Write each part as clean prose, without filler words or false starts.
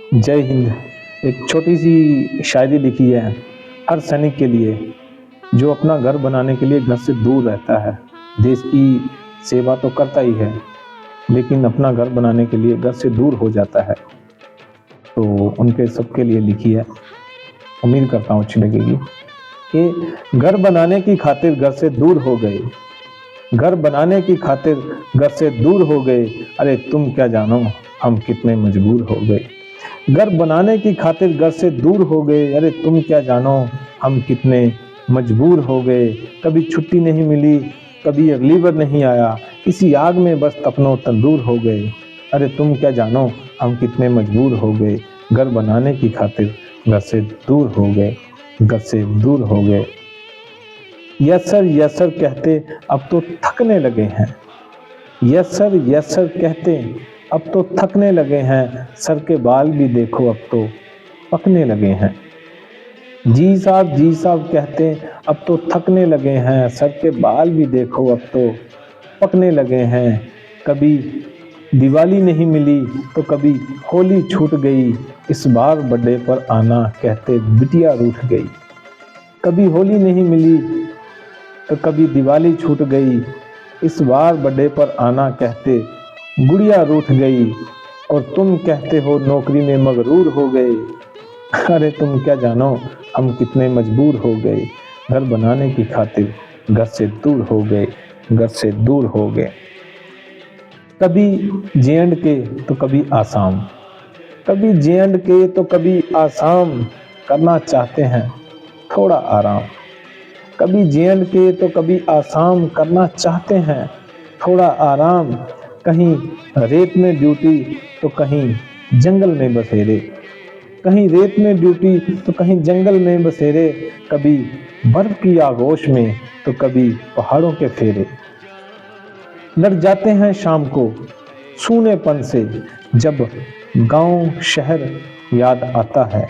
जय हिंद। एक छोटी सी शायरी लिखी है हर सैनिक के लिए जो अपना घर बनाने के लिए घर से दूर रहता है। देश की सेवा तो करता ही है लेकिन अपना घर बनाने के लिए घर से दूर हो जाता है। तो उनके सबके लिए लिखी है, उम्मीद करता हूँ अच्छी लगेगी। कि घर बनाने की खातिर घर से दूर हो गए, घर बनाने की खातिर घर से दूर हो गए, अरे तुम क्या जानो हम कितने मजबूर हो गए। घर बनाने की खातिर घर से दूर हो गए, अरे तुम क्या जानो हम कितने मजबूर हो गए। कभी छुट्टी नहीं मिली, कभी अगली बार नहीं आया, इसी आग में बस तपनों तंदूर हो गए। अरे तुम क्या जानो हम कितने मजबूर हो गए। घर बनाने की खातिर घर से दूर हो गए, घर से दूर हो गए। यस सर कहते अब तो थकने लगे हैं। यस सर कहते अब तो थकने लगे हैं। सर के बाल भी देखो अब तो पकने लगे हैं। जी साहब कहते अब तो थकने लगे हैं। सर के बाल भी देखो अब तो पकने लगे हैं। कभी दिवाली नहीं मिली तो कभी होली छूट गई, इस बार बर्थडे पर आना कहते बिटिया रूठ गई। कभी होली नहीं मिली तो कभी दिवाली छूट गई, इस बार बर्थडे पर आना कहते गुड़िया रूठ गई। और तुम कहते हो नौकरी में मगरूर हो गए, अरे तुम क्या जानो हम कितने मजबूर हो गए। घर बनाने की खातिर घर से दूर हो गए, घर से दूर हो गए। कभी J&K तो कभी आसाम, कभी J&K तो कभी आसाम, करना चाहते हैं थोड़ा आराम। कभी J&K तो कभी आसाम, करना चाहते हैं थोड़ा आराम। कहीं रेत में ड्यूटी तो कहीं जंगल में बसेरे, कहीं रेत में ड्यूटी तो कहीं जंगल में बसेरे। कभी बर्फ की आगोश में तो कभी पहाड़ों के फेरे। लड़ जाते हैं शाम को सूनेपन से, जब गांव शहर याद आता है।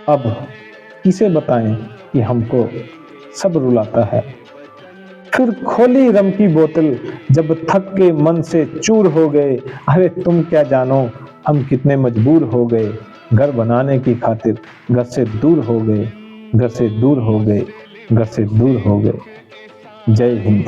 अब किसे बताएं कि हमको सब रुलाता है। फिर खोली रम की बोतल जब थक के मन से चूर हो गए, अरे तुम क्या जानो हम कितने मजबूर हो गए। घर बनाने की खातिर घर से दूर हो गए, घर से दूर हो गए, घर से दूर हो गए। जय हिंद।